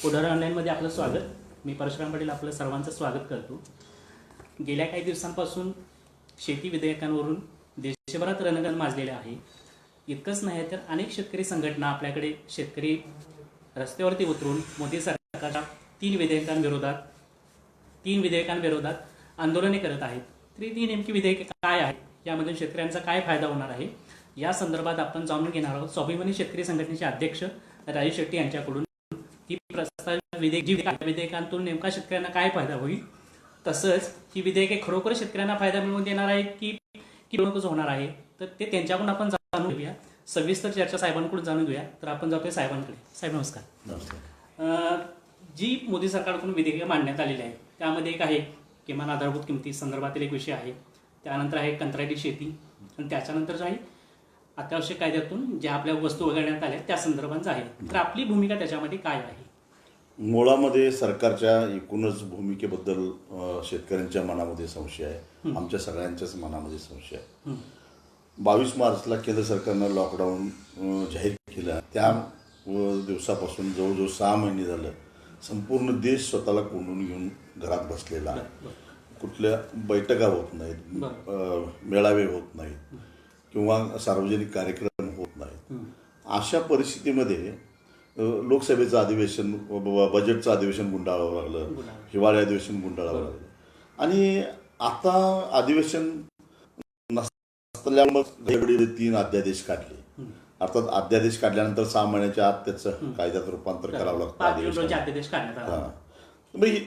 पुढार ऑनलाईनमध्ये आपलं स्वागत. मी परशुराम पाटील आपलं सर्वांचं स्वागत करतो. गेल्या काही दिवसांपासून शेती विधेयकांवरून देशभरात रणगण माजलेले आहे. इतकंच नाही तर अनेक शेतकरी संघटना आपल्याकडे शेतकरी रस्त्यावरती उतरून मोदी सरकारच्या तीन विधेयकांविरोधात आंदोलने करत आहेत. तरी ती नेमकी विधेयके काय आहेत, यामधून शेतकऱ्यांचा काय फायदा होणार आहे, या संदर्भात आपण जाणून घेणार आहोत. स्वाभिमानी शेतकरी संघटनेचे अध्यक्ष राजू शेट्टी यांच्याकडून ही प्रस्तावित विधेयकांतून नेमका शेतकऱ्यांना काय फायदा होईल, तसंच ही विधेयके खरोखर शेतकऱ्यांना फायदा मिळवून देणार आहेत की निवडणूकच होणार आहे, तर ते त्यांच्याकडून आपण जाणून घेऊया. सविस्तर चर्चा साहेबांकडून जाणून घेऊया. तर आपण जातोय साहेबांकडे. साहेब नमस्कार. नमस्कार. जी मोदी सरकारकडून विधेयके मांडण्यात आलेली आहे त्यामध्ये एक आहे किमान आधारभूत किमती संदर्भातील एक विषय आहे. त्यानंतर आहे कंत्राटी शेती आणि त्याच्यानंतर जो आहे अत्यावश्यक कायद्यातून ज्या आपल्या वस्तू वगळण्यात आल्या त्या संदर्भात आहे. तर आपली भूमिका त्याच्यामध्ये काय आहे? मुळामध्ये सरकारच्या एकूणच भूमिकेबद्दल शेतकऱ्यांच्या मनामध्ये संशय आहे, आमच्या सगळ्यांच्याच मनामध्ये संशय आहे. 22 मार्चला केंद्र सरकारनं लॉकडाऊन जाहीर केला. त्या दिवसापासून जवळजवळ 6 महिने झालं संपूर्ण देश स्वतःला कोंडून घेऊन घरात बसलेला आहे. कुठल्या बैठका होत नाहीत, मेळावे होत नाहीत किंवा सार्वजनिक कार्यक्रम होत नाहीत. अशा परिस्थितीमध्ये लोकसभेचं अधिवेशन, बजेटचं अधिवेशन गुंडाळावं लागलं, हिवाळी अधिवेशन गुंडाळावं लागलं आणि आता अधिवेशन नसल्यामुळे 3 अध्यादेश काढले. अर्थात अध्यादेश काढल्यानंतर 6 महिन्याच्या आत त्याचं कायद्यात रूपांतर करावं लागतं.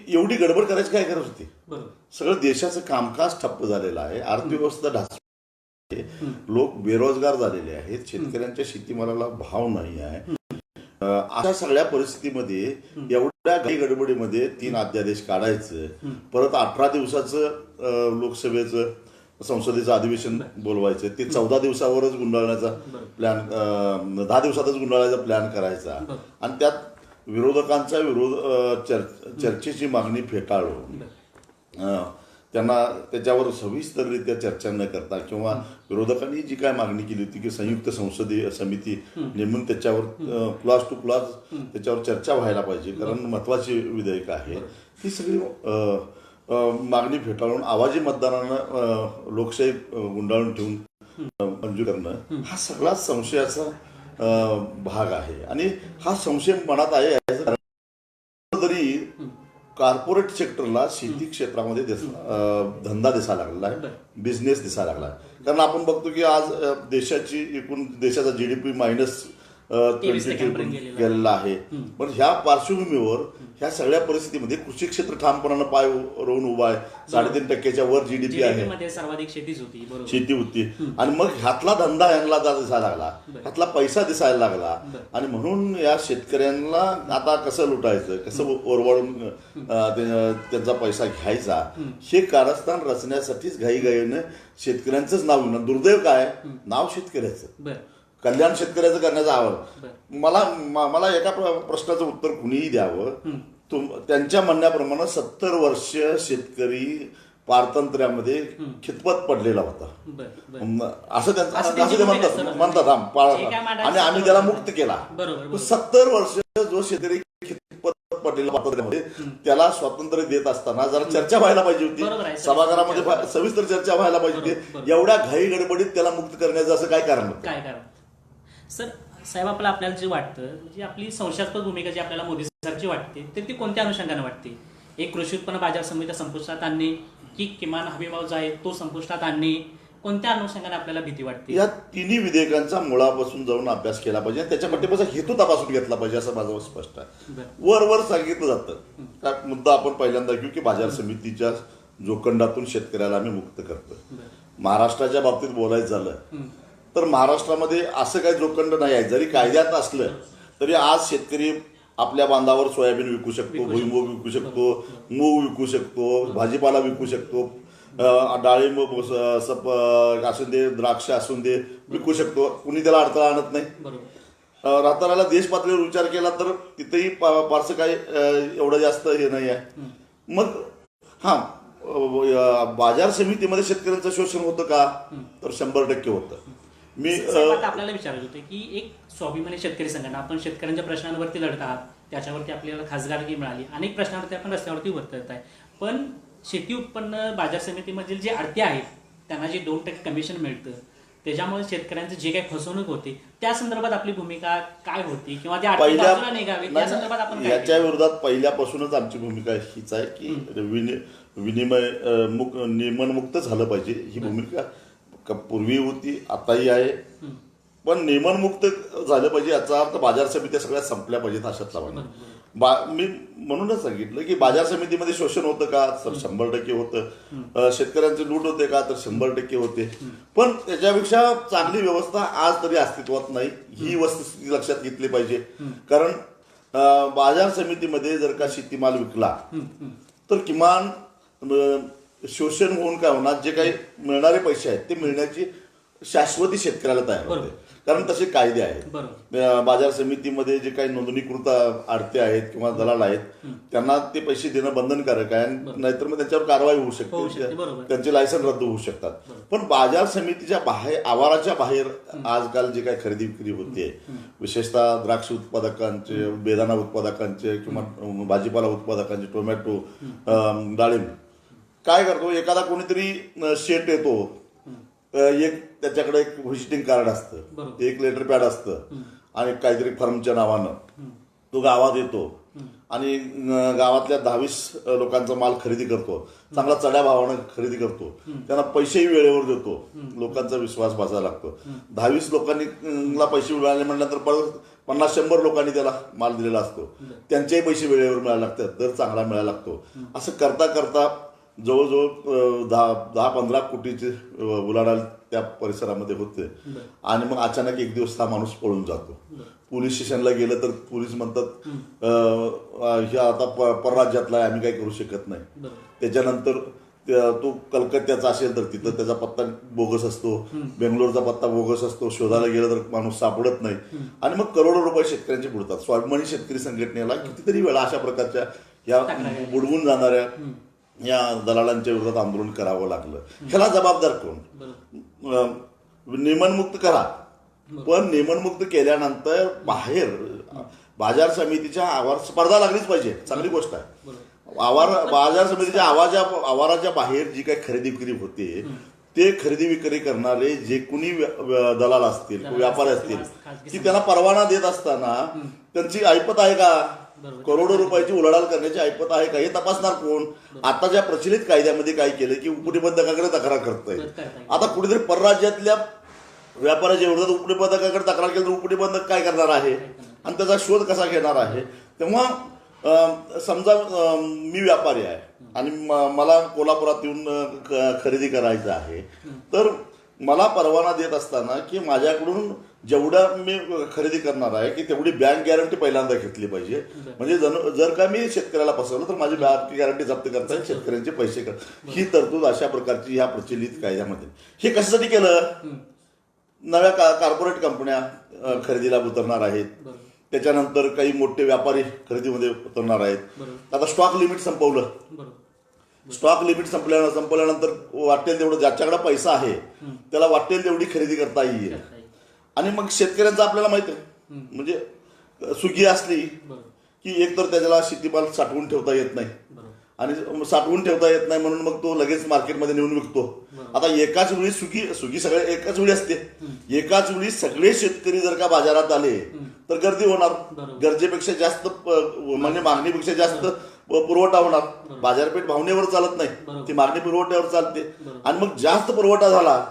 एवढी गडबड करायची काय गरज होती? सगळं देशाचं कामकाज ठप्प झालेलं आहे, अर्थव्यवस्था ढासळली आहे, लोक बेरोजगार झालेले आहेत, शेतकऱ्यांच्या शेतीमालाला भाव नाही आहे. अशा सगळ्या परिस्थितीमध्ये एवढ्या घाई गडबडीमध्ये 3 अध्यादेश काढायचं, परत 18 दिवसाचं लोकसभेचं संसदेचं अधिवेशन बोलवायचं, ते 14 दिवसावरच गुंडाळण्याचा प्लॅन, 10 दिवसातच गुंडाळण्याचा प्लॅन करायचा आणि त्यात विरोधकांचा चर्चेची मागणी फेटाळून त्यांना त्याच्यावर सविस्तररित्या चर्चा न करता किंवा विरोधकांनी जी काय मागणी केली होती की संयुक्त संसदीय समिती नेमून त्याच्यावर क्लॉज टू क्लॉज त्याच्यावर चर्चा व्हायला पाहिजे, कारण महत्वाची विधेयक आहे, ती सगळी मागणी फेटाळून आवाजी मतदानानं लोकशाही गुंडाळून ठेवून मंजूर करणं हा सगळा संशयाचा भाग आहे. आणि हा संशय मनात आहे तरी कॉर्पोरेट सेक्टरला शेती क्षेत्रामध्ये धंदा दिसायला लागला आहे, बिझनेस दिसायला लागला आहे. कारण आपण बघतो की आज देशाचा GDP -22% गेलेला आहे. पण ह्या पार्श्वभूमीवर ह्या सगळ्या परिस्थितीमध्ये कृषी क्षेत्र ठामपणानं पाय रोवून उभा आहे. 3.5% वर GDP आहे, सर्वाधिक शेती होती आणि मग ह्यातला धंदा ह्यांना दिसायला लागला, ह्यातला पैसा दिसायला लागला आणि म्हणून या शेतकऱ्यांना आता कसं लुटायचं, कसं ओरवाडून त्यांचा पैसा घ्यायचा हे कारस्थान रचण्यासाठीच घाईघाईनं शेतकऱ्यांचंच नाव घेणं. दुर्दैव काय, नाव शेतकऱ्याचं, कल्याण शेतकऱ्याचं करण्याचं आवड. मला एका प्रश्नाचं उत्तर कुणीही द्यावं. त्यांच्या म्हणण्याप्रमाणे 70 वर्ष शेतकरी पारतंत्र्यामध्ये खितपत पडलेला होता असं ते म्हणतात आणि आम्ही त्याला मुक्त केला. 70 वर्ष जो शेतकरी खितपत पडलेला पारतंत्र्यामध्ये त्याला स्वातंत्र्य देत असताना जरा चर्चा व्हायला पाहिजे होती, सभागृहामध्ये सविस्तर चर्चा व्हायला पाहिजे होती. एवढ्या घाई गडबडीत त्याला मुक्त करण्याचं असं काय कारण होतं? सर साहेब, आपल्याला जे वाटतं म्हणजे आपली संशयास्पद भूमिका जी आपल्याला मोदी सरकारची वाटते तर ती कोणत्या अनुषंगाने वाटते? एक कृषी उत्पन्न बाजार समिती संपुष्टात आणणे की किमान हमीभाव जो आहे तो संपुष्टात आणणे, कोणत्या अनुषंगाने आपल्याला भीती वाटते? या तिन्ही विधेयकांचा मुळापासून जाऊन अभ्यास केला पाहिजे, त्याच्या पाठीमागचा हेतू तपासून घेतला पाहिजे असं माझं स्पष्ट आहे. वर सांगितलं जातं का मुद्दा आपण पहिल्यांदा घेऊ की बाजार समितीच्या जोखंडातून शेतकऱ्याला आम्ही मुक्त करतो. महाराष्ट्राच्या बाबतीत बोलायचं झालं तर महाराष्ट्रामध्ये असं काही जोखंड नाही आहे. जरी कायद्यात असलं तरी आज शेतकरी आपल्या बांधावर सोयाबीन विकू शकतो, भुईमूग विकू शकतो, मूग विकू शकतो, भाजीपाला विकू शकतो, डाळिंब असून दे, द्राक्ष असून दे विकू शकतो, कुणी त्याला अडथळा आणत नाही. राहताना देश पातळीवर विचार केला तर तिथेही फारसं काही एवढं जास्त हे नाही आहे. मग बाजार समितीमध्ये शेतकऱ्यांचं शोषण होतं का? तर 100% होतं. आपल्याला विचारायचं होतं की एक स्वाभिमानी शेतकरी संघटना, आपण शेतकऱ्यांच्या प्रश्नांवरती लढत आहात, त्याच्यावरती आपल्याला खासदारकी मिळाली, अनेक प्रश्नावरती आपण रस्त्यावरती उतरत आहे. पण शेती उत्पन्न बाजार समितीमधील जे आडते आहेत त्यांना जे 2% कमिशन मिळतं, त्याच्यामुळे शेतकऱ्यांचं जे काही फसवणूक होते त्या संदर्भात आपली भूमिका काय होती किंवा त्या आडते बाजूला निघावे त्या संदर्भात आपण काय याच्या विरोधात पहिल्यापासूनच आमची भूमिका हीच आहे की नियमनमुक्त झालं पाहिजे. ही भूमिका पूर्वी होती, आताही आहे. पण नियमनमुक्त झालं पाहिजे याचा अर्थ बाजार समित्या सगळ्या संपल्या पाहिजेत अशातला म्हणजे मी म्हणूनच सांगितलं की बाजार समितीमध्ये शोषण होतं का, तर 100% होतं. शेतकऱ्यांचे लूट होते का, तर 100% होते. पण त्याच्यापेक्षा चांगली व्यवस्था आज तरी अस्तित्वात नाही. ही वस्तुस्थिती लक्षात घेतली पाहिजे. कारण बाजार समितीमध्ये जर का शेतीमाल विकला तर किमान शोषण होऊन काय होणार, जे काही मिळणारे पैसे आहेत ते मिळण्याची शाश्वती शेतकऱ्याला तयार होते. कारण तसे कायदे आहेत. बाजार समितीमध्ये जे काही नोंदणीकृत आडते आहेत किंवा दलाल आहेत त्यांना ते पैसे देणं बंधनकारक आहे, नाहीतर मग त्यांच्यावर कारवाई होऊ शकते, त्यांचे लायसन रद्द होऊ शकतात. पण बाजार समितीच्या बाहेर, आवाराच्या बाहेर आजकाल जे काही खरेदी विक्री होते, विशेषतः द्राक्ष उत्पादकांचे, बेदाणा उत्पादकांचे किंवा भाजीपाला उत्पादकांचे, टोमॅटो, डाळिंब, काय करतो, एखादा कोणीतरी शेट येतो, एक त्याच्याकडे एक व्हिजिटिंग कार्ड असतं, एक लेटर पॅड असतं आणि काहीतरी फर्मच्या नावानं तो गावात येतो आणि गावातल्या 10-20 लोकांचा माल खरेदी करतो, चांगला चढ्या भावानं खरेदी करतो, त्यांना पैसेही वेळेवर देतो, लोकांचा विश्वास बसायला लागतो. 10-20 लोकांनी पैसे मिळाले म्हटल्यानंतर परत 50-100 लोकांनी त्याला माल दिलेला असतो, त्यांचेही पैसे वेळेवर मिळायला लागतात, दर चांगला मिळायला लागतो. असं करता करता जवळजवळ 10-15 कोटीचे उलाढाल त्या परिसरामध्ये होते. आणि मग अचानक एक दिवस हा माणूस पळून जातो. पोलीस स्टेशनला गेलं तर पोलीस म्हणतात हे आता परराज्यातला आहे, आम्ही काही करू शकत नाही. त्याच्यानंतर तो कलकत्त्याचा असेल तर तिथं त्याचा पत्ता बोगस असतो, बेंगलोरचा पत्ता बोगस असतो, शोधायला गेलं तर माणूस सापडत नाही आणि मग करोडो रुपये शेतकऱ्यांचे बुडतात. स्वाभिमानी शेतकरी संघटनेला कितीतरी वेळा अशा प्रकारच्या या बुडवून जाणाऱ्या या दलालांच्या विरोधात आंदोलन करावं लागलं. ह्याला जबाबदार कोण? नियमनमुक्त करा, पण नियमनमुक्त केल्यानंतर बाहेर बाजार समितीच्या आवार स्पर्धा लागलीच पाहिजे, चांगली गोष्ट आहे. बाजार समितीच्या आवाराच्या बाहेर जी काही खरेदी विक्री होते ते खरेदी विक्री करणारे जे कुणी दलाल असतील, व्यापारी असतील, की त्यांना परवाना देत असताना त्यांची ऐपत आहे का, करोडो रुपयाची उलाढाल करण्याची ऐपत आहे का, हे तपासणार कोण? आता ज्या प्रचलित कायद्यामध्ये काय केलं की उपनिबंधकाकडे तक्रार करताय. आता कुठेतरी परराज्यातल्या व्यापाऱ्याच्या विरोधात उपनिबंधकाकडे तक्रार केली तर उपनिबंधक काय करणार आहे आणि त्याचा शोध कसा घेणार आहे? तेव्हा समजा मी व्यापारी आहे आणि मला कोल्हापुरात येऊन खरेदी करायचं आहे, तर मला परवाना देत असताना की माझ्याकडून जेवढा मी खरेदी करणार आहे की तेवढी बँक गॅरंटी पहिल्यांदा घेतली पाहिजे. म्हणजे जर का मी शेतकऱ्याला फसवलं तर माझी बँक गॅरंटी जप्त करता येईल, शेतकऱ्यांचे पैसे कर. ही तरतूद अशा प्रकारची ह्या प्रचलित कायद्यामध्ये. हे कशासाठी केलं? नव्या कॉर्पोरेट कंपन्या खरेदीला उतरणार आहेत, त्याच्यानंतर काही मोठे व्यापारी खरेदीमध्ये उतरणार आहेत. आता स्टॉक लिमिट संपवलं. स्टॉक लिमिट संपल्यानंतर वाटेल तेवढं, ज्याच्याकडे पैसा आहे त्याला वाटेल तेवढी खरेदी करता येईल. आणि मग शेतकऱ्यांचं आपल्याला माहित आहे, म्हणजे सुगी असली की एक तर त्याला शेतीमाल साठवून ठेवता येत नाही आणि साठवून ठेवता येत नाही म्हणून मग तो लगेच मार्केटमध्ये नेऊन विकतो. आता एकाच वेळी सुगी सगळे एकाच वेळी असते. एकाच वेळी सगळे शेतकरी जर का बाजारात आले तर गर्दी होणार, गरजेपेक्षा जास्त म्हणजे मागणीपेक्षा जास्त पुरवठा होणार. बाजारपेठ भावनेवर चालत नाही, ती मागणी पुरवठ्यावर चालते. आणि मग जास्त पुरवठा झाला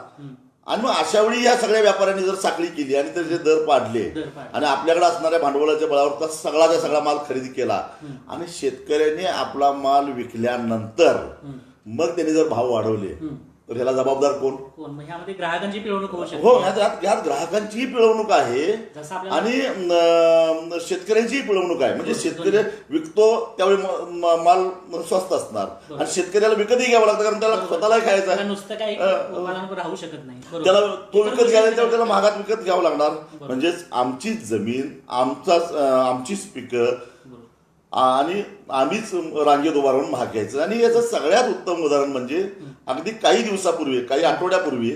आणि मग अशा वेळी या सगळ्या व्यापाऱ्यांनी जर साखळी केली आणि त्याचे दर पाडले आणि आपल्याकडे असणाऱ्या भांडवलाच्या बळावर सगळाचा सगळा माल खरेदी केला आणि शेतकऱ्यांनी आपला माल विकल्यानंतर मग त्यांनी जर भाव वाढवले तर ह्याला जबाबदार कोण? ह्यामध्ये ग्राहकांची पिळवणूक होऊ शकते. हो, यात ग्राहकांचीही पिळवणूक आहे आणि शेतकऱ्यांचीही पिळवणूक आहे. म्हणजे शेतकरी विकतो त्यावेळी माल स्वस्त असणार आणि शेतकऱ्याला विकतही घ्यावं लागतं, कारण त्याला स्वतःला खायचं आहे, नुसतं काही राहू शकत नाही. त्याला तो विकत घ्यायला त्याला महागात विकत घ्यावं लागणार. म्हणजेच आमचीच जमीन, आमचीच पिकं आणि आम्हीच रांगेत उभा राहून महाग घ्यायचं. आणि याचं सगळ्यात उत्तम उदाहरण म्हणजे अगदी काही दिवसापूर्वी, काही आठवड्यापूर्वी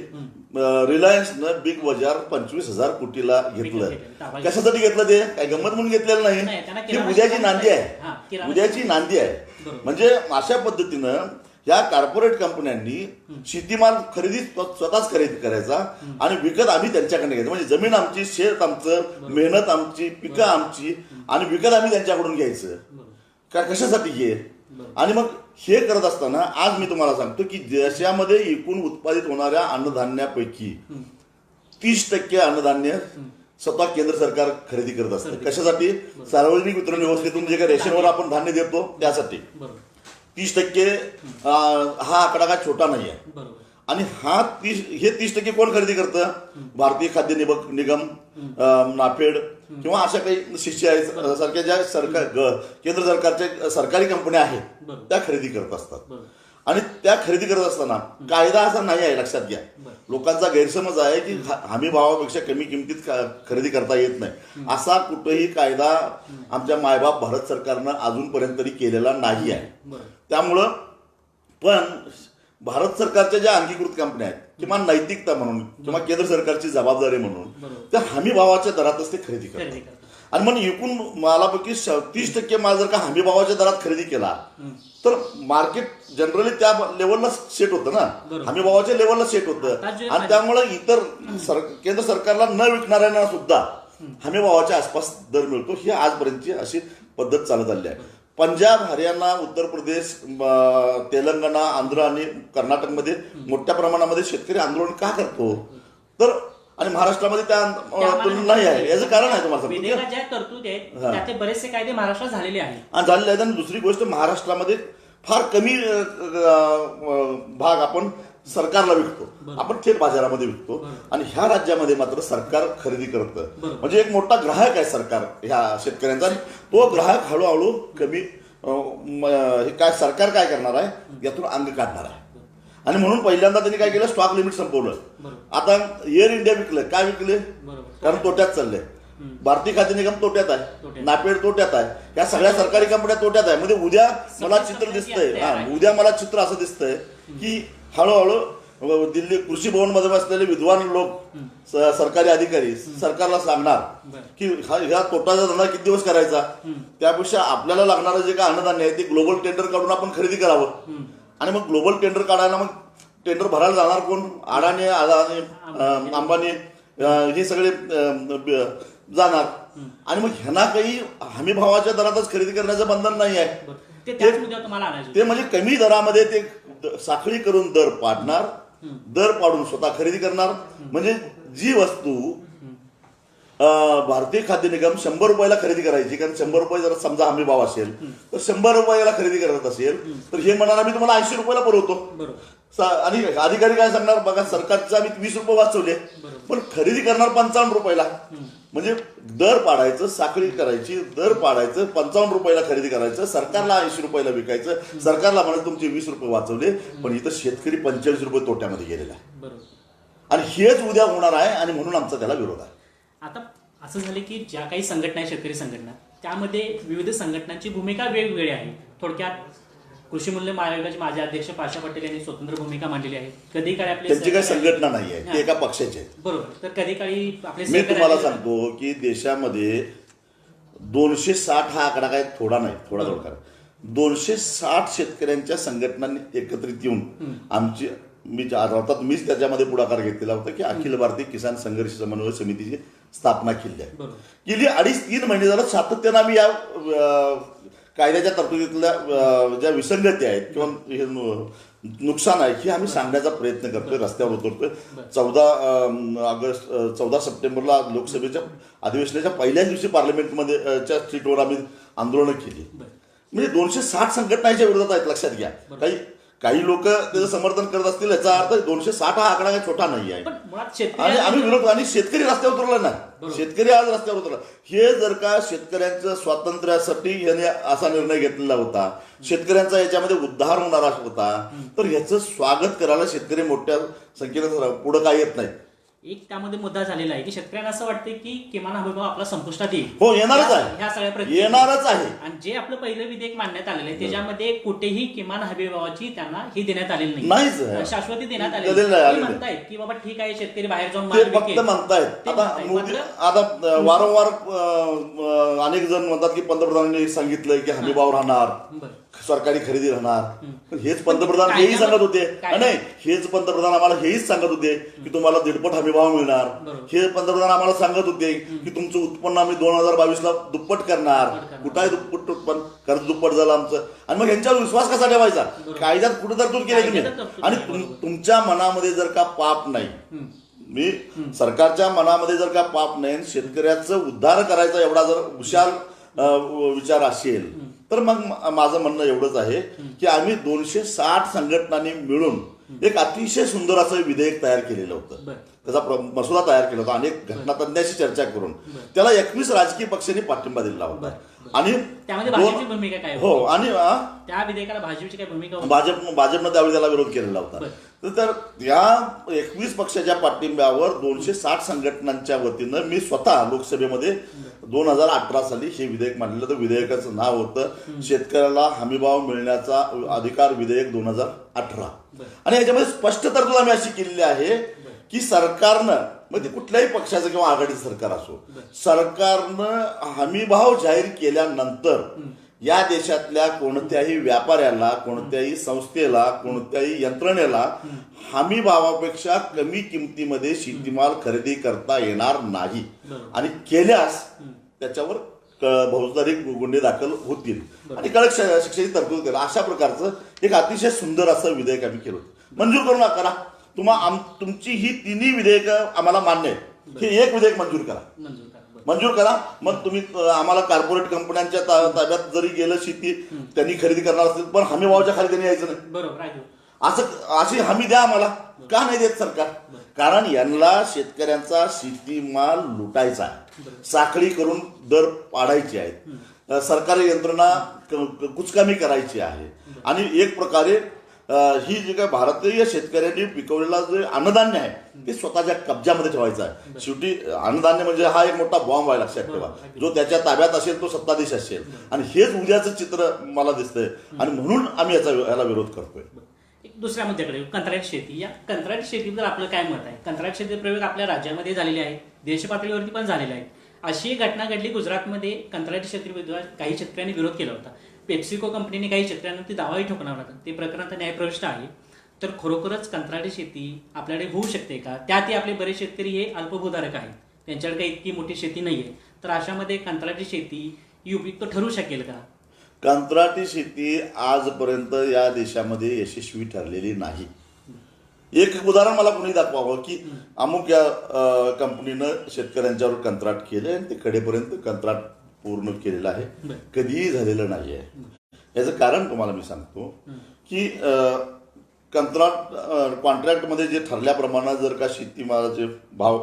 रिलायन्सनं बिग बाजार 25,000 कोटीला घेतलं. कशासाठी घेतलं? ते काय गंमत म्हणून घेतलेलं नाही, ती उद्याची नांदी आहे, उद्याची नांदी आहे. म्हणजे अशा पद्धतीनं या कॉर्पोरेट कंपन्यांनी शेतीमाल खरेदी स्वतःच खरेदी करायचा आणि विकत आम्ही त्यांच्याकडे घ्यायचं. म्हणजे जमीन आमची, शेत आमचं, मेहनत आमची, पिकं आमची, आणि विकत आम्ही त्यांच्याकडून घ्यायचं. कशासाठी हे? आणि मग हे करत असताना आज मी तुम्हाला सांगतो की देशामध्ये एकूण उत्पादित होणाऱ्या अन्नधान्यापैकी 30% अन्नधान्य स्वतः केंद्र सरकार खरेदी करत असतं. कशासाठी? सार्वजनिक वितरण व्यवस्थेतून जे काही रेशनवर आपण धान्य देतो त्यासाठी. 30% हा आकडा काय छोटा नाही आहे. आणि हे 30% कोण खरेदी करतं? भारतीय खाद्य निगम, नाफेड किंवा अशा काही CCI सारख्या ज्या केंद्र सरकारच्या सरकारी कंपन्या आहेत त्या खरेदी करत असतात. आणि त्या खरेदी करत असताना कायदा असा नाही आहे, लक्षात घ्या. लोकांचा गैरसमज आहे की हमी भावापेक्षा कमी किमतीत खरेदी करता येत नाही. असा कुठेही कायदा आमच्या मायबाप भारत सरकारनं अजूनपर्यंत तरी केलेला नाही आहे. त्यामुळं पण भारत सरकारच्या ज्या अंगीकृत कंपन्या आहेत, किंवा नैतिकता म्हणून किंवा केंद्र सरकारची जबाबदारी म्हणून त्या हमी भावाच्या दरातच ते खरेदी करतात. आणि म्हणून एकूण मालापैकी 30% माल जर का हमी भावाच्या दरात खरेदी केला तर मार्केट जनरली त्या लेवलला सेट होतं ना, हमी भावाच्या लेवलला सेट होतं. आणि त्यामुळे इतर केंद्र सरकारला न विकणाऱ्यांना सुद्धा हमी भावाच्या आसपास दर मिळतो. ही आजपर्यंतची अशी पद्धत चालत आली आहे. पंजाब, हरियाणा, उत्तर प्रदेश, तेलंगणा, आंध्र आणि कर्नाटकमध्ये मोठ्या प्रमाणामध्ये शेतकरी आंदोलन का करतो? तर आणि महाराष्ट्रामध्ये त्या तुलना नाही आहे. याचं कारण आहे तुम्हाला ज्या तरतुदी आहेत त्याचे बरेचसे कायदे महाराष्ट्रात झालेले आहेत. झालेले आहेत. आणि दुसरी गोष्ट, महाराष्ट्रामध्ये फार कमी भाग आपण सरकारला विकतो, आपण थेट बाजारामध्ये विकतो. आणि ह्या राज्यामध्ये मात्र सरकार खरेदी करतं. म्हणजे एक मोठा ग्राहक आहे सरकार ह्या शेतकऱ्यांचा. तो ग्राहक हळूहळू कमी हे काय सरकार काय करणार आहे, यातून अंग काढणार आहे. आणि म्हणून पहिल्यांदा त्यांनी काय केलं, स्टॉक लिमिट संपवलं. आता एअर इंडिया विकलं. काय विकले? कारण तोट्यात चाललंय. भारतीय खाद्य निगम तोट्यात आहे, नाफेड तोट्यात आहे, या सगळ्या सरकारी कंपन्या तोट्यात आहे. म्हणजे उद्या मला चित्र दिसतंय, उद्या मला चित्र असं दिसतंय की हळूहळू दिल्ली कृषी भवन मध्ये बसलेले विद्वान लोक, सरकारी अधिकारी सरकारला सांगणार की ह्या तोटाचा धंदा किती दिवस करायचा, त्यापेक्षा आपल्याला लागणारं जे काय अन्नधान्य आहे ते ग्लोबल टेंडर काढून आपण खरेदी करावं. आणि मग ग्लोबल टेंडर काढायला मग टेंडर भरायला जाणार कोण? अडाणी, अंबानी, हे सगळे जाणार. आणि मग ह्यांना काही हमी भावाच्या दरातच खरेदी करण्याचं बंधन नाही आहे. ते म्हणजे कमी दरामध्ये ते साखळी करून दर पाडणार, दर पाडून स्वतः खरेदी करणार. म्हणजे जी वस्तू भारतीय खाद्य निगम 100 रुपयाला खरेदी करायची, कारण 100 रुपये जर समजा हमी भाव असेल तर 100 रुपयाला खरेदी करत असेल तर हे म्हणाला मी तुम्हाला 80 रुपयाला पुरवतो. आणि अधिकारी काय सांगणार, बघा सरकारचे आम्ही 20 रुपये वाचवले, पण खरेदी करणार 55 रुपयाला. म्हणजे दर पाडायचं, साखळी करायची, दर पाडायचं, 55 रुपयाला खरेदी करायचं, सरकारला 80 रुपयाला विकायचं, सरकारला म्हणत तुमचे 20 रुपये वाचवले, पण इथं शेतकरी 45 रुपये तोट्यामध्ये गेलेला आहे. आणि हेच उद्या होणार आहे. आणि म्हणून आमचा त्याला विरोध आहे. आता असं झालं की ज्या काही संघटना आहे, शेतकरी संघटना, त्यामध्ये विविध संघटनांची भूमिका वेगवेगळी आहे. थोडक्यात कृषी मूल्य आयोगाचे माजी अध्यक्ष पाशा पटेल यांनी स्वतंत्र भूमिका मांडलेली आहे. कधी काळी आपली त्यांची काही संघटना नाही आहे, ते एका पक्षाचे आहेत. बरोबर. तर कधी काळी आपले मी तुम्हाला सांगतो की देशामध्ये 260 हा आकडा काय थोडा नाही, थोडा 260 शेतकऱ्यांच्या संघटनांनी एकत्रित येऊन मीच त्याच्यामध्ये पुढाकार घेतलेला होता की अखिल भारतीय किसान संघर्ष समन्वय समितीची स्थापना केली आहे. गेली 2.5-3 महिने झालं सातत्यानं आम्ही या कायद्याच्या तरतुदीतल्या ज्या विसंगती आहेत किंवा नुकसान आहे हे आम्ही सांगण्याचा प्रयत्न करतोय, रस्त्यावर उतरतोय. 14 सप्टेंबरला लोकसभेच्या अधिवेशनाच्या पहिल्याच दिवशी पार्लमेंटमध्ये सीटवर आम्ही आंदोलनं केली. म्हणजे 260 संघटनांच्या विरोधात आहेत, लक्षात घ्या. काही लोक त्याचं समर्थन करत असतील, याचा अर्थ 260 हा आकडा काही छोटा नाही आहे. आणि आम्ही विरोध, आणि शेतकरी रस्त्यावर उतरला नाही, शेतकरी आज रस्त्यावर उतरला. हे जर का शेतकऱ्यांच्या स्वातंत्र्यासाठी याने असा निर्णय घेतलेला होता, शेतकऱ्यांचा याच्यामध्ये उद्धार होणारा होता, तर ह्याचं स्वागत करायला शेतकरी मोठ्या संख्येनं पुढं काय येत नाही. एक त्यामध्ये मुद्दा झालेला आहे की शेतकऱ्यांना असं वाटतं की किमान हमीभाव आपला संपुष्टात येईल. हो, येणारच आहे. ह्या सगळ्या प्रक्रिया येणारच आहे. आणि जे आपलं पहिलं विधेयक मांडण्यात आलेलं आहे त्याच्यामध्ये कुठेही किमान हमीभावाची त्यांना ही देण्यात आलेली नाहीच नाही, शाश्वती देण्यात दिलेलं आलेली आहे. ते म्हणतायत की बाबा ठीक आहे शेतकरी बाहेर जाऊन ते माल फक्त विकेल. म्हणतायत. ते आता म्हणतायत. मोदी मात्र आता वारंवार अनेक जण म्हणतात की पंतप्रधानांनी सांगितलंय की हमीभाव राहणार, बरं. सरकारी खरेदी राहणार. पण हेच पंतप्रधान हेही सांगत होते. नाही, हेच पंतप्रधान आम्हाला हेच सांगत होते की तुम्हाला 1.5 हमीभाव मिळणार. हे पंतप्रधान आम्हाला सांगत होते की तुमचं उत्पन्न आम्ही 2022ला दुप्पट करणार. कुठे दुप्पट उत्पन्न, कर्ज दुप्पट झालं आमचं. आणि मग यांच्यावर विश्वास कसा ठेवायचा? कायद्यात कुठे तरतूद केली तुम्ही. आणि तुमच्या मनामध्ये जर का पाप नाही, मी सरकारच्या मनामध्ये जर का पाप नाही, शेतकऱ्याचं उद्धार करायचा एवढा जर विशाल विचार असेल तर मग माझं म्हणणं एवढंच आहे की आम्ही 260 संघटनांनी मिळून एक अतिशय सुंदर असं विधेयक तयार केलेलं होतं. त्याचा मसुदा तयार केला होता अनेक घटनातज्ञांशी चर्चा करून. त्याला 21 राजकीय पक्षांनी पाठिंबा दिला होता. आणि त्यामध्ये भाजपची भूमिका काय? हो, आणि त्या विधेयकाला भाजपची काय भूमिका? भाजपनं त्यावेळी त्याला विरोध केलेला होता. तर या 21 पक्षाच्या पाठिंब्यावर 260 संघटनांच्या वतीनं मी स्वतः लोकसभेमध्ये 2018 साली हे विधेयक मांडलेलं. तर विधेयकाचं नाव होतं शेतकऱ्याला हमीभाव मिळण्याचा अधिकार विधेयक 2018. आणि याच्यामध्ये स्पष्ट तरतूद आम्ही अशी केलेली आहे की सरकारनं, म्हणजे कुठल्याही पक्षाचं किंवा आघाडीचं सरकार असो, सरकारनं हमीभाव जाहीर केल्यानंतर या देशातल्या कोणत्याही व्यापाऱ्याला, कोणत्याही संस्थेला, कोणत्याही यंत्रणेला हमी भावापेक्षा कमी किमतीमध्ये शेतीमाल खरेदी करता येणार नाही. आणि केल्यास त्याच्यावर फौजदारी गुन्हे दाखल होतील आणि कडक शिक्षेची तरतूद केला. अशा प्रकारचं एक अतिशय सुंदर असं विधेयक आम्ही केलं होतं. मंजूर करू नका. तुमची ही तिन्ही विधेयकं आम्हाला मान्य आहे. हे एक विधेयक मंजूर करा. मग तुम्ही आम्हाला कॉर्पोरेट कंपन्यांच्या ताब्यात जरी गेलं शेती त्यांनी खरेदी करणार असतील पण हमी भावाच्या खाली त्यांनी यायचं नाही. बरोबर. अशी हमी द्या आम्हाला. का नाही देत सरकार? कारण यांना शेतकऱ्यांचा शेतीमाल लुटायचा आहे, साखळी करून दर पाडायचे आहेत, सरकारी यंत्रणा कुचकामी करायची आहे. आणि एक प्रकारे ही जी काय भारतीय शेतकऱ्यांनी पिकवलेला जे अन्नधान्य आहे ते स्वतःच्या कब्जामध्ये ठेवायचं आहे. शेवटी अन्नधान्य म्हणजे हा एक मोठा बॉम्ब आहे, लक्षात ठेवा. जो त्याच्या ताब्यात असेल तो सत्ताधीश असेल. आणि हेच उद्याचं चित्र मला दिसतंय. आणि म्हणून आम्ही याला विरोध करतोय. दुसऱ्या मुद्द्याकडे कंत्राट शेती. या कंत्राट शेतीबद्दल आपलं काय मत आहे? कंत्राट शेती प्रयोग आपल्या राज्यामध्ये झालेले आहेत, देश पातळीवरती पण झालेले आहेत. अशी घटना घडली गुजरातमध्ये. कंत्राटी शेतीबद्दल काही शेतकऱ्यांनी विरोध केला होता. पेप्सिको कंपनीने काही शेतकऱ्यांवरती दावाही ठोकणार होता. ते प्रकरण आता न्यायप्रविष्ट आहे. तर खरोखरच कंत्राटी शेती आपल्याकडे होऊ शकते का? त्यातही आपले बरेच शेतकरी हे अल्पभूधारक आहेत, त्यांच्याकडे काही इतकी मोठी शेती नाहीये. तर अशामध्ये कंत्राटी शेती ही उपयुक्त ठरू शकेल का? कंत्राटी शेती आजपर्यंत या देशामध्ये यशस्वी ठरलेली नाही. एक उदाहरण मला कुणी दाखवावं की अमुक या कंपनीनं शेतकऱ्यांच्यावर कंत्राट केलं आणि ते कडेपर्यंत कंत्राट पूर्ण केलेलं आहे, कधीही झालेलं नाही आहे. याचं कारण तुम्हाला मी सांगतो की कॉन्ट्रॅक्टमध्ये जे ठरल्याप्रमाणे जर का शेतीमालाचे भाव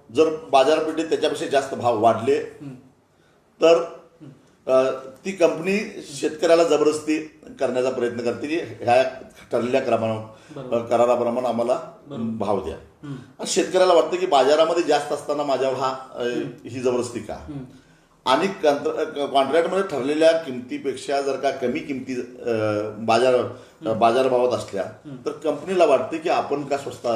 जर बाजारपेठेत त्याच्यापेक्षा जास्त भाव वाढले तर ती कंपनी शेतकऱ्याला जबरदस्ती करण्याचा प्रयत्न करते की ह्या ठरलेल्या कराराप्रमाणे आम्हाला भाव द्या. शेतकऱ्याला वाटतं की बाजारामध्ये जास्त असताना माझ्यावर ही जबरदस्ती का? आणि कॉन्ट्रॅक्टमध्ये ठरलेल्या किमतीपेक्षा जर का कमी किमती बाजारभावात असल्या तर कंपनीला वाटते की आपण का स्वस्त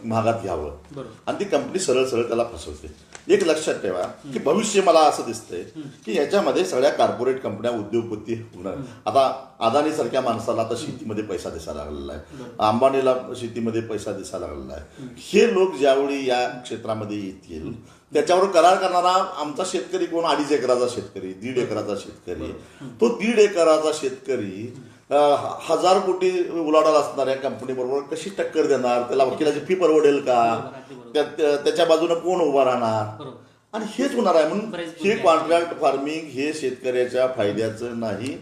महागात घ्यावं आणि ती कंपनी सरळ सरळ त्याला फसवते. एक लक्षात ठेवा की भविष्य मला असं दिसतंय की याच्यामध्ये सगळ्या कॉर्पोरेट कंपन्या उद्योगपती होणार. आता अदानी सारख्या माणसाला आता शेतीमध्ये पैसा दिसायला लागलेला आहे, अंबानीला शेतीमध्ये पैसा दिसायला लागलेला आहे. हे लोक ज्यावेळी या क्षेत्रामध्ये येतील त्याच्यावर करार करणारा आमचा शेतकरी कोण? 2.5 एकराचा शेतकरी, 1.5 एकराचा शेतकरी. तो 1.5 एकराचा शेतकरी 1000 कोटी उलाढाल असणाऱ्या कंपनी बरोबर कशी टक्कर देणार? त्याला वकिलाची फी परवडेल का? त्याच्या बाजूने कोण उभा राहणार? आणि हेच होणार आहे. म्हणून हे कॉन्ट्रॅक्ट फार्मिंग हे शेतकऱ्याच्या फायद्याचं नाही.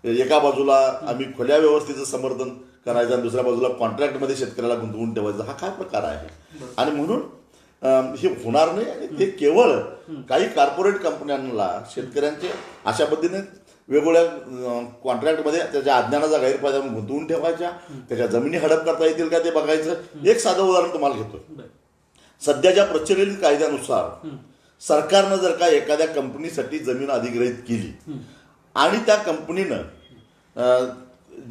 एका बाजूला आम्ही खुल्या व्यवस्थेचं समर्थन करायचं आणि दुसऱ्या बाजूला कॉन्ट्रॅक्टमध्ये शेतकऱ्याला गुंतवून ठेवायचं, हा काय प्रकार आहे? आणि म्हणून हे होणार नाही. आणि ते केवळ काही कॉर्पोरेट कंपन्यांना शेतकऱ्यांचे अशा पद्धतीने वेगवेगळ्या कॉन्ट्रॅक्टमध्ये त्याच्या अज्ञानाचा गैरफायदा गुंतवून ठेवायच्या, त्याच्या जमिनी हडप करता येतील का ते बघायचं. एक साधं उदाहरण तुम्हाला घेतो. सध्याच्या प्रचलित कायद्यानुसार सरकारनं जर का एखाद्या कंपनीसाठी जमीन अधिग्रहित केली आणि त्या कंपनीनं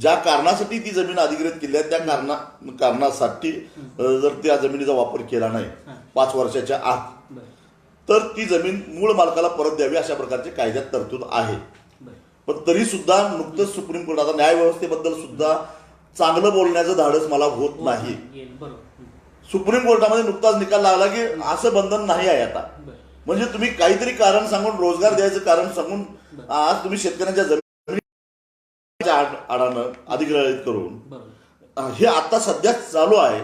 ज्या कारणासाठी ती जमीन अधिग्रहित केली आहे त्या कारणासाठी जर त्या जमिनीचा वापर केला नाही 5 वर्षाच्या आत, तर ती जमीन मूळ मालकाला परत द्यावी अशा प्रकारचे कायद्यात तरतूद आहे. पण तरी सुद्धा नुकतंच सुप्रीम कोर्ट, आता न्यायव्यवस्थेबद्दल सुद्धा चांगलं बोलण्याचं धाडस मला होत नाही. सुप्रीम कोर्टामध्ये नुकताच निकाल लागला की असं बंधन नाही आहे आता. म्हणजे तुम्ही काहीतरी कारण सांगून, रोजगार द्यायचं कारण सांगून आज तुम्ही शेतकऱ्यांच्या जमिनीच्या आडानं अधिग्रहित करून हे आता सध्या चालू आहे.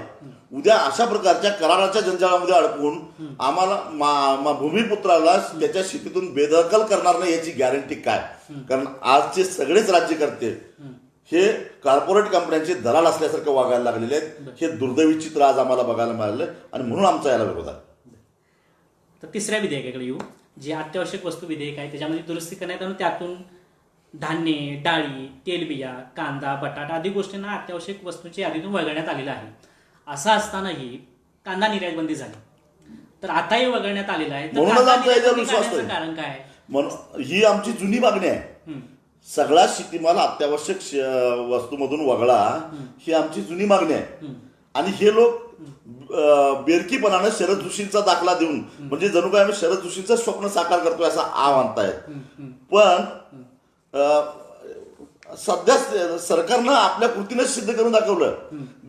उद्या अशा प्रकारच्या कराराच्या जंजाळामध्ये अडकून आम्हाला भूमिपुत्राला त्याच्या शेतीतून बेदखल करणार नाही याची गॅरंटी काय? कारण आजचे सगळेच राज्यकर्ते हे कॉर्पोरेट कंपन्यांचे दलाल असल्यासारखं वागायला लागलेले आहेत. हे दुर्दैवी चित्र आज आम्हाला बघायला मिळालं आणि म्हणून आमचा याला विरोध आहे. तर तिसऱ्या विधेयकाकडे येऊ, जे अत्यावश्यक वस्तू विधेयक आहे. त्याच्यामध्ये दुरुस्ती करण्यात आणि त्यातून धान्य, डाळी, तेलबिया, कांदा, बटाटा आदी गोष्टींना अत्यावश्यक वस्तूंची यादीतून वगळण्यात आलेलं आहे. असं असतानाही कांदा निर्यात बंदी झाली, तर आताही वगळण्यात आलेलं आहे. कारण काय? ही आमची जुनी मागणी आहे. सगळा शेतीमाल अत्यावश्यक वस्तूमधून वगळा ही आमची जुनी मागणी आहे. आणि हे लोक बेरकीपणानं शरद जोशींचा दाखला देऊन म्हणजे जणू काय आम्ही शरद जोशींचं स्वप्न साकार करतोय असं म्हणतायत. पण सध्या सरकारनं आपल्या कृतीनं सिद्ध करून दाखवलं.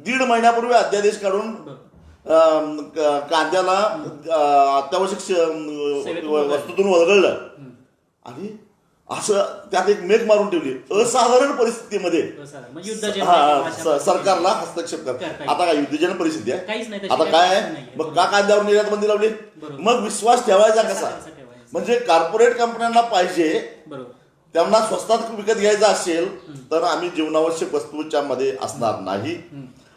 1.5 महिन्यापूर्वी अध्यादेश काढून कांद्याला अत्यावश्यक वस्तूतून वगळलं आणि असं त्यात एक मेघ मारून ठेवली. असाधारण परिस्थितीमध्ये सरकारला हस्तक्षेप करतात. आता काय युद्धजन्य परिस्थिती आहे? आता काय आहे? मग का कांद्यावर निर्यात बंदी लावली? मग विश्वास ठेवायचा कसा? म्हणजे कॉर्पोरेट कंपन्यांना पाहिजे त्यांना स्वस्तात विकत घ्यायचा असेल तर आम्ही जीवनावश्यक वस्तूच्या मध्ये असणार नाही.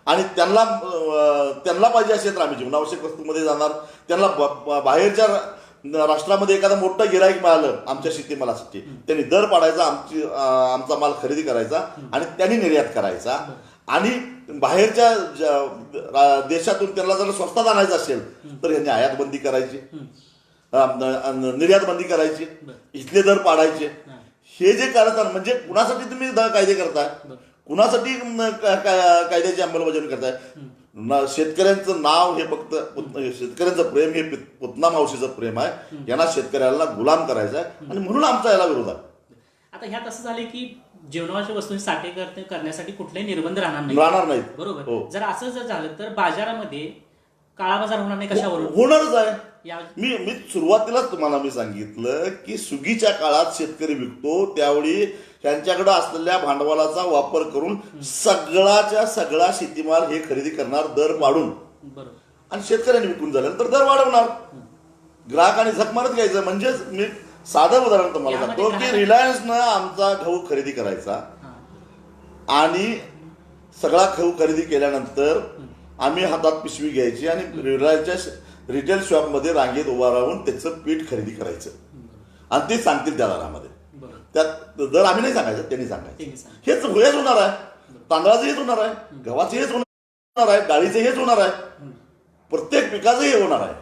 आणि त्यांना पाहिजे असेल तर आम्ही जीवनावश्यक वस्तूमध्ये जाणार. त्यांना बाहेरच्या राष्ट्रामध्ये एखादं मोठं गिराईक मिळालं आमच्या शेतीमालासाठी, त्यांनी दर पाडायचा, आमचा माल खरेदी करायचा आणि त्यांनी निर्यात करायचा. आणि बाहेरच्या देशातून त्यांना जर स्वस्तात आणायचं असेल तर यांनी आयात बंदी करायची, निर्यात बंदी करायची, इथले दर पाडायचे. हे जे करतात म्हणजे कुणासाठी तुम्ही कायदे करताय? कुणासाठी कायद्याची अंमलबजावणी करताय? शेतकऱ्यांचं नाव हे फक्त शेतकऱ्यांचं प्रेम हे पुतना मावशीचं प्रेम आहे. यांना शेतकऱ्याला गुलाम करायचं आहे आणि म्हणून आमचा याला विरोध आहे. आता ह्यात असं झालं की जीवनावश्यक वस्तूंची साठे करण्यासाठी कुठलेही निर्बंध राहणार नाहीत. बरोबर. जर असं जर झालं तर बाजारामध्ये काळा बाजार होणार नाही. कशावरून होणारच आहे? मी सुरुवातीलाच तुम्हाला मी सांगितलं की सुगीच्या काळात शेतकरी विकतो त्यावेळी त्यांच्याकडे असलेल्या भांडवलाचा वापर करून सगळाच्या सगळा शेतीमाल हे खरेदी करणार दर पाडून. आणि शेतकऱ्यांनी विकून झाल्यानंतर दर वाढवणार, ग्राहकांनी झक मारत घ्यायचं. म्हणजेच मी साधं उदाहरण तुम्हाला सांगतो की रिलायन्सनं आमचा गहू खरेदी करायचा आणि सगळा गहू खरेदी केल्यानंतर आम्ही हातात पिशवी घ्यायची आणि रिलायन्सच्या रिटेल शॉपमध्ये रांगेत उभा राहून त्याचं पीठ खरेदी करायचं आणि ते सांगतील त्या दरामध्ये. त्यात दर आम्ही नाही सांगायचं, त्यांनी सांगायचं. हेच होणार आहे. तांदळाचं हेच होणार आहे, गव्हाचं हेच होणार आहे, डाळीचं हेच होणार आहे, प्रत्येक पिकाचं हे होणार आहे.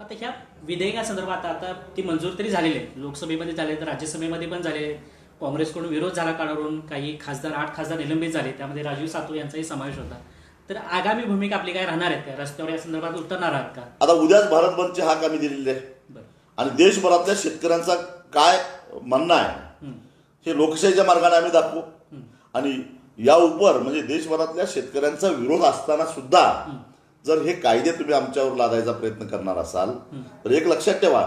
आता ह्या विधेयकासंदर्भात आता ती मंजूर तरी झालेली आहे, लोकसभेमध्ये झाले तर राज्यसभेमध्ये पण झाले. काँग्रेसकडून विरोध झाला काढून काही खासदार 8 खासदार निलंबित झाले, त्यामध्ये राजीव सातव यांचाही समावेश होता. तर आगामी भूमिका आपली काय राहणार आहेत का? रस्त्यावर या संदर्भात उतरणार आहात का? आता उद्याच भारत बंदचे हाक आम्ही दिलेले आहे आणि देशभरातल्या शेतकऱ्यांचा काय म्हणणं आहे हे लोकशाहीच्या मार्गाने आम्ही दाखवू. आणि या उपर म्हणजे देशभरातल्या शेतकऱ्यांचा विरोध असताना सुद्धा जर हे कायदे तुम्ही आमच्यावर लादायचा प्रयत्न करणार असाल तर एक लक्षात ठेवा,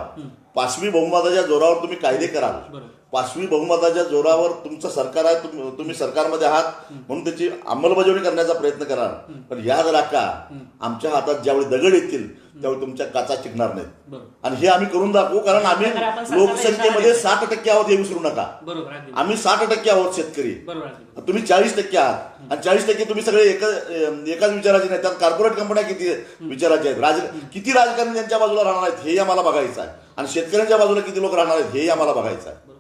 पाशवी बहुमताच्या जोरावर तुम्ही कायदे कराल. पाशवी बहुमताच्या जोरावर तुमचं सरकार आहे, तुम्ही सरकारमध्ये आहात म्हणून त्याची अंमलबजावणी करण्याचा प्रयत्न कराल. पण याद राखा, आमच्या हातात ज्यावेळी दगड येतील त्यावेळी तुमच्या काचा चिकणार नाहीत. आणि हे आम्ही करून दाखवू. कारण आम्ही लोकसंख्येमध्ये 60% आहोत हे विसरू नका. आम्ही 60% आहोत शेतकरी, तुम्ही 40% आहात. आणि 40% तुम्ही सगळे एकाच विचाराचे नाही. त्यात कॉर्पोरेट कंपन्या किती विचाराच्या आहेत, किती राजकारणी त्यांच्या बाजूला राहणार आहेत हे आम्हाला बघायचं आहे. आणि शेतकऱ्यांच्या बाजूला किती लोक राहणार आहेत हे आम्हाला बघायचं आहे.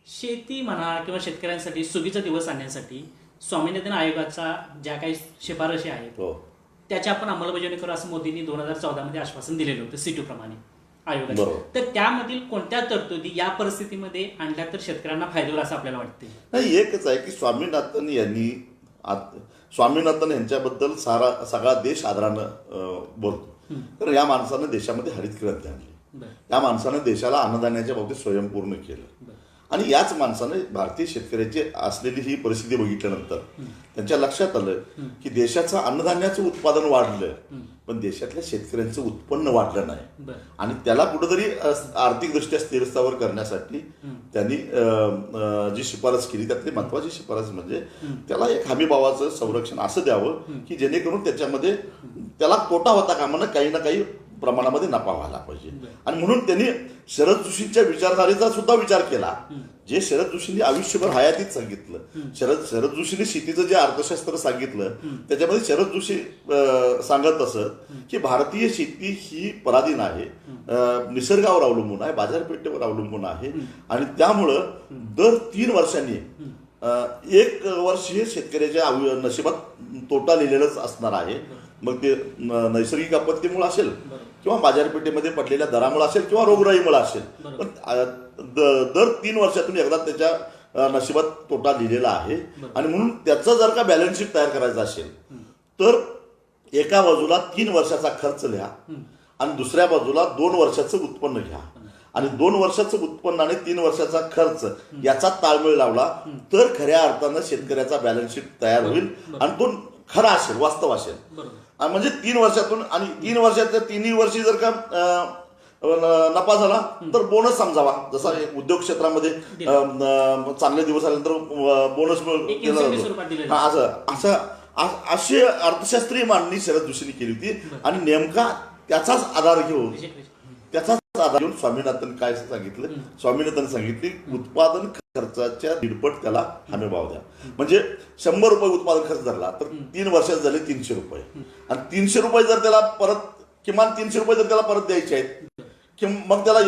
शेती म्हणा किंवा शेतकऱ्यांसाठी सुगीचा दिवस आणण्यासाठी स्वामीनाथन आयोगाचा ज्या काही शिफारशी आहेत हो त्याची आपण अंमलबजावणी करू असं मोदींनी 2014 मध्ये आश्वासन दिलेलं होतं C2 प्रमाणे आयोगाने. बरोबर. तर त्यामधील कोणत्या तरतुदी या परिस्थितीमध्ये आणल्या तर शेतकऱ्यांना फायदा होईल असं आपल्याला वाटते? नाही, एकच आहे की स्वामीनाथन यांच्याबद्दल सगळा देश आदरानं बोलतो. तर या माणसानं देशामध्ये हरित क्रांती आणली. या माणसानं देशाला अन्नधान्याच्या बाबतीत स्वयंपूर्ण केलं. आणि याच माणसाने भारतीय शेतकऱ्याची असलेली ही परिस्थिती बघितल्यानंतर त्यांच्या लक्षात आलं की देशाचं अन्नधान्याचं उत्पादन वाढलं पण देशातल्या शेतकऱ्यांचं उत्पन्न वाढलं नाही. आणि त्याला कुठंतरी आर्थिकदृष्ट्या स्थिरस्थावर करण्यासाठी त्यांनी जी शिफारस केली त्यातली महत्वाची शिफारस म्हणजे त्याला एक हमीभावाचं संरक्षण असं द्यावं की जेणेकरून त्याच्यामध्ये त्याला तोटा होता कामा नये, काही ना काही प्रमाणामध्ये नफा व्हायला पाहिजे. आणि म्हणून त्यांनी शरद जोशींच्या विचारधारेचा सुद्धा विचार केला. जे शरद जोशींनी आयुष्यभर हयातीत सांगितलं, शरद जोशींनी शेतीचं जे अर्थशास्त्र सांगितलं त्याच्यामध्ये शरद जोशी सांगत असत की भारतीय शेती ही पराधीन आहे, निसर्गावर अवलंबून आहे, बाजारपेठेवर अवलंबून आहे. आणि त्यामुळं दर 3 वर्षांनी एक वर्ष हे शेतकऱ्याच्या नशिबात तोटा लिहिलेलंच असणार आहे. मग ते नैसर्गिक आपत्तीमुळे असेल किंवा बाजारपेठेमध्ये पडलेल्या दरामुळे असेल किंवा रोगराईमुळे असेल, पण दर 3 वर्षातून एकदा त्याच्या नशिबात तोटा लिहिलेला आहे. आणि म्हणून त्याचं जर का बॅलन्स शीट तयार करायचं असेल तर एका बाजूला 3 वर्षाचा खर्च लिहा आणि दुसऱ्या बाजूला 2 वर्षाचं उत्पन्न घ्या. आणि 2 वर्षाचं उत्पन्न आणि 3 वर्षाचा खर्च याचा ताळमेळ लावला तर खऱ्या अर्थानं शेतकऱ्याचा बॅलन्स शीट तयार होईल आणि तो खरा असेल, वास्तव असेल. म्हणजे 3 वर्षातून आणि 3 वर्षाच्या 3ही वर्षी जर का नफा झाला तर बोनस समजावा. जसा उद्योग क्षेत्रामध्ये चांगले दिवस आल्यानंतर बोनस अशी अर्थशास्त्रीय मांडणी शरद जोशींनी केली होती. आणि नेमका त्याचाच आधार घेऊन स्वामीनाथन काय सांगितलं, स्वामीनाथन सांगितले उत्पादन खर्चाच्या 1.5 त्याला हमीभाव द्या. म्हणजे 100 रुपये उत्पादन खर्च धरला तर 3 वर्षात झाले 300 रुपये. आणि 300 रुपये जर त्याला परत किमान 300 रुपये जर त्याला परत द्यायचे आहेत मग त्याला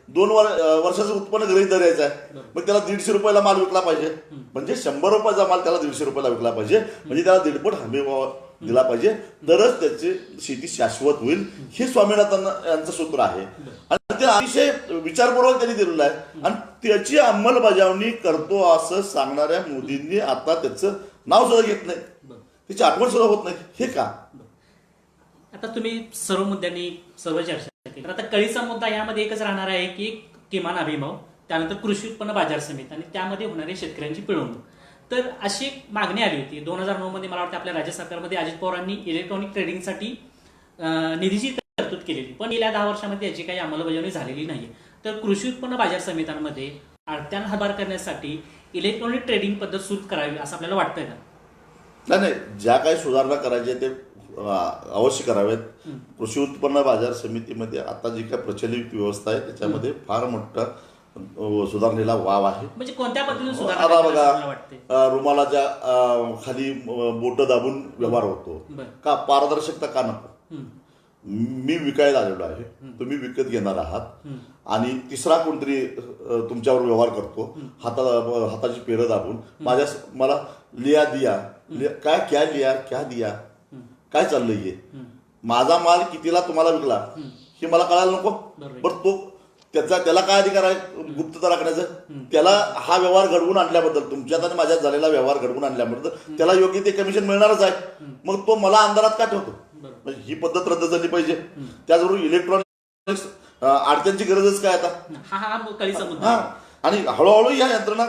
2 वर्षाचं उत्पन्न गृहीत धरायचं आहे. मग त्याला 150 रुपयाला माल विकला पाहिजे. म्हणजे 100 रुपयाचा माल त्याला 150 रुपयाला विकला पाहिजे. म्हणजे त्याला 1.5 हमीभाव दिला पाहिजे तरच त्याची शेती शाश्वत होईल. हे स्वामीनाथन यांचं सूत्र आहे आणि ते अतिशय विचारपूर्वक त्यांनी दिलेलं आहे. आणि त्याची अंमलबजावणी करतो असं सांगणाऱ्या मोदींनी आता त्याचं नाव सुद्धा घेत नाही, त्याची आठवण सुद्धा होत नाही. हे का? आता तुम्ही सर्व मुद्द्यांनी सर्व चर्चा केली. आता कळीचा मुद्दा यामध्ये एकच राहणार आहे की किमान हमीभाव, त्यानंतर कृषी उत्पन्न बाजार समिती आणि त्यामध्ये होणारी शेतकऱ्यांची पिळवणूक. तर अशी एक मागणी आली होती 2009 मध्ये. मला वाटतं आपल्या राज्य सरकारमध्ये अजित पवारांनी इलेक्ट्रॉनिक ट्रेडिंगसाठी निधीची तरतूद केलेली, पण गेल्या 10 वर्षांमध्ये याची काही अंमलबजावणी झालेली नाही. तर कृषी उत्पन्न बाजार समित्यांमध्ये आडत्यांना हातभार करण्यासाठी इलेक्ट्रॉनिक ट्रेडिंग पद्धत सुरू करावी असं आपल्याला वाटतंय का? नाही, ज्या काही सुधारणा करायच्या ते अवश्य कराव्यात. कृषी उत्पन्न बाजार समितीमध्ये आता जी काही प्रचलित व्यवस्था आहे त्याच्यामध्ये फार मोठा सुधारणेला वाव आहे. म्हणजे कोणत्या पद्धतीने आता बघा, रुमालाच्या खाली बोट दाबून व्यवहार होतो का? पारदर्शकता का नको? मी विकायला आलेलो आहे, तुम्ही विकत घेणार आहात आणि तिसरा कोणतरी तुमच्यावर व्यवहार करतो हाताची पेरं दाबून मला लिया दिया काय क्या लिया क्या दिया काय चाललंय हे? माझा माल कितीला तुम्हाला विकला हे मला कळायला नको? बरं त्याला काय अधिकार आहे गुप्तता राखण्याचा? त्याला हा व्यवहार घडवून आणल्याबद्दल, तुमच्यात आणि माझ्यात झालेला व्यवहार घडवून आणल्याबद्दल त्याला योग्य ते कमिशन मिळणारच आहे. मग तो मला अंधारात का ठेवतो? ही पद्धत रद्द झाली पाहिजे. त्याचबरोबर इलेक्ट्रॉनिक्स आडत्यांची गरजच काय आता? आणि हळूहळू या यंत्रणा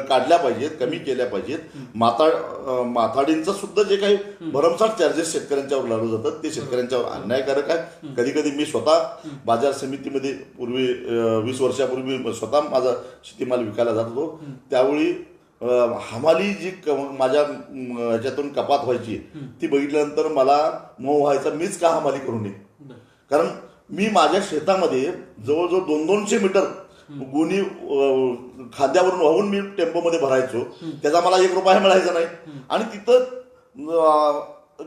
काढल्या पाहिजेत, कमी केल्या पाहिजेत. माथाडींचं सुद्धा जे काही भरमसाठ चार्जेस शेतकऱ्यांच्यावर लावलं जातात ते शेतकऱ्यांच्यावर अन्यायकारक आहे. कधी कधी मी स्वतः बाजार समितीमध्ये पूर्वी 20 वर्षापूर्वी स्वतः माझा शेतीमाल विकायला जात होतो. त्यावेळी हमाली जी माझ्या ह्याच्यातून कपात व्हायची ती बघितल्यानंतर मला मोह व्हायचा, मीच का हमाली करू नये. कारण मी माझ्या शेतामध्ये जवळजवळ 200-200 मीटर गुणी खांद्यावरून वाहून मी टेम्पोमध्ये भरायचो. त्याचा मला 1 रुपया मिळायचा नाही. आणि तिथं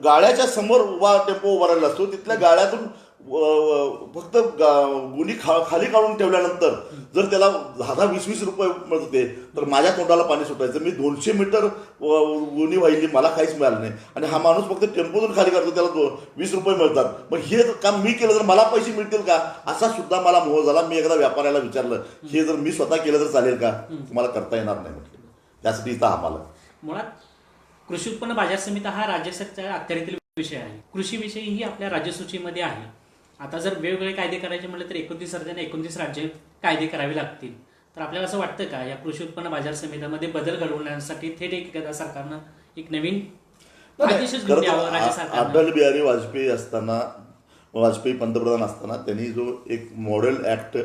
गाड्याच्या समोर टेम्पो उभा राहिला असतो, तिथल्या गाड्यातून फक्त गुन्हे खाली काढून ठेवल्यानंतर जर त्याला 10-20 रुपये मिळत होते तर माझ्या तोंडाला पाणी सुटायचं. मी 200 मीटर गुन्हे वाहिली, मला काहीच मिळालं नाही. आणि हा माणूस फक्त टेम्पोतून खाली काढतो, त्याला 20 रुपये मिळतात. मग हे काम मी केलं तर मला पैसे मिळतील का, असा सुद्धा मला मोह झाला. मी एकदा व्यापाऱ्याला विचारलं, हे जर मी स्वतः केलं तर चालेल का, तुम्हाला करता येणार नाही म्हटलं. त्यासाठी इथं आम्हाला मुळात कृषी उत्पन्न बाजार समिती हा राज्य सरकारच्या अखत्यारीतील विषय आहे. कृषीविषयीही आपल्या राज्यसूचीमध्ये आहे. आता जर वेगवेगळे कायदे करायचे म्हटलं तर 29 राज्यांना 29 राज्य कायदे करावे लागतील. तर आपल्याला असं वाटतं का या कृषी उत्पन्न बाजार समितीमध्ये बदल घडवण्यासाठी थेट एखाद्या सरकारनं एक नवीन आदेशच घेऊन द्यावं राज्य सरकारनं? अटल बिहारी वाजपेयी पंतप्रधान असताना त्यांनी जो एक मॉडेल ऍक्ट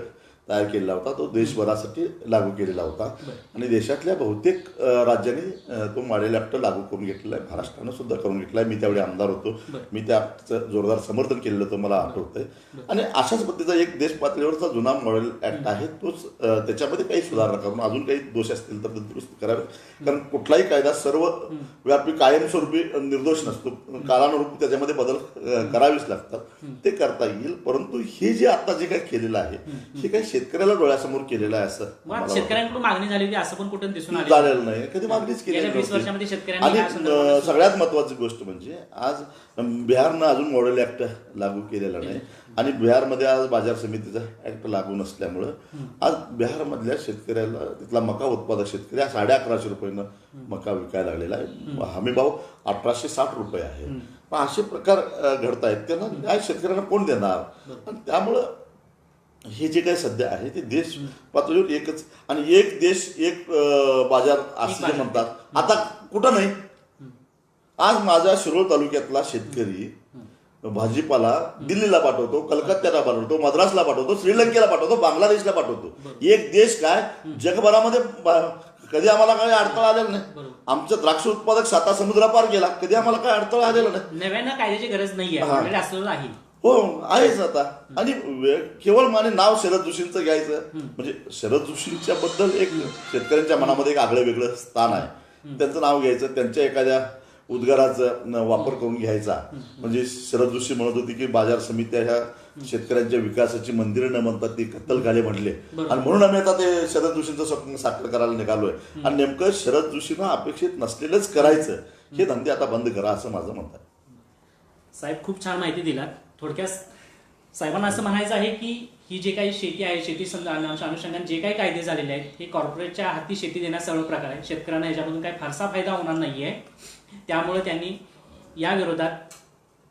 तयार केलेला होता तो देशभरासाठी लागू केलेला होता. आणि देशातल्या बहुतेक राज्यांनी तो मॉडेल ऍक्ट लागू करून घेतलेला आहे. महाराष्ट्रानं सुद्धा करून घेतला आहे. मी त्यावेळी आमदार होतो, मी त्या ऍक्टचं जोरदार समर्थन केलेलं होतं, मला आठवतंय. आणि अशाच पद्धतीचा एक देश पातळीवरचा जुना मॉडेल ऍक्ट आहे तोच, त्याच्यामध्ये काही सुधारणा करून अजून काही दोष असतील तर दुरुस्त करावे. कारण कुठलाही कायदा सर्वव्यापी कायमस्वरूपी निर्दोष नसतो, कालानुरूप त्याच्यामध्ये बदल करावेच लागतात. ते करता येईल. परंतु हे जे आता जे काही केलेलं आहे हे काही शेतकऱ्याला डोळ्यासमोर केलेलं आहे असं शेतकऱ्यांकडून मागणी झाली होती असं पण कुठे दिसून झालेलं नाही. कधी मागणीच केली गेल्या 20 वर्षामध्ये शेतकऱ्यांनी आणि सगळ्यात महत्वाची गोष्ट म्हणजे आज बिहारनं अजून मॉडेल ऍक्ट लागू केलेला नाही. आणि बिहारमध्ये आज बाजार समितीचा ऍक्ट लागू नसल्यामुळं आज बिहारमधल्या शेतकऱ्याला, तिथला मका उत्पादक शेतकरी 1150 रुपयानं मका विकायला लागलेला आहे. हमी भाव 1860 रुपये आहे. मग असे प्रकार घडतायत, त्यांना न्याय शेतकऱ्यांना कोण देणार? आणि त्यामुळं हे जे काही सध्या आहे ते देश पातळीवर एकच, आणि एक देश एक बाजार असं जे म्हणतात, आता कुठं नाही. आज माझ्या शिरोळ तालुक्यातला शेतकरी भाजीपाला दिल्लीला पाठवतो, कलकत्त्याला पाठवतो, मद्रासला पाठवतो, श्रीलंकेला पाठवतो, बांगलादेशला पाठवतो. एक देश काय जगभरामध्ये कधी आम्हाला काही अडथळा आलेला नाही. आमचं द्राक्ष उत्पादक 7 समुद्रापार गेला, कधी आम्हाला काही अडथळा आलेला नाही. नव्यानं कायद्याची गरज नाहीये, आहे. हो आहेच आता. आणि केवळ माने नाव शरद जोशींचं घ्यायचं म्हणजे शरद जोशींच्या बद्दल एक शेतकऱ्यांच्या मनामध्ये एक आगळं वेगळं स्थान आहे. त्यांचं नाव घ्यायचं, त्यांच्या एखाद्या उद्गाराचा वापर करून घ्यायचा. म्हणजे शरद जोशी म्हणत होती की बाजार समित्या ह्या शेतकऱ्यांच्या विकासाची मंदिरं न म्हणतात ती कत्तलखाने म्हटले. आणि म्हणून आम्ही आता ते शरद जोशींचं स्वप्न साकार करायला निघालोय. आणि नेमकं शरद जोशींना अपेक्षित नसलेलंच करायचं, हे धंदे आता बंद करा असं माझं मत आहे. साहेब खूप छान माहिती दिलात. थोडक्यात साहेबांना असं म्हणायचं आहे की ही जे काही शेती आहे, शेती अनुषंगाने जे काही कायदे झालेले आहेत हे कॉर्पोरेटच्या हाती शेती देण्याचा सर्व प्रकार आहे. शेतकऱ्यांना याच्यामधून काही फारसा फायदा होणार नाहीये. त्यामुळे त्यांनी या विरोधात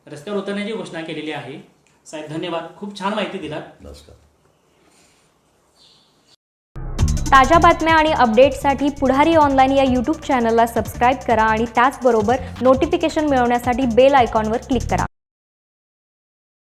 रस्त्यावर उतरण्याची घोषणा केलेली आहे. साहेब धन्यवाद, खूप छान माहिती दिलात. नमस्कार. ताज्या बातम्या आणि अपडेट्ससाठी पुढारी ऑनलाईन या यूट्यूब चॅनलला सबस्क्राईब करा आणि त्याचबरोबर नोटिफिकेशन मिळवण्यासाठी बेल आयकॉनवर क्लिक करा.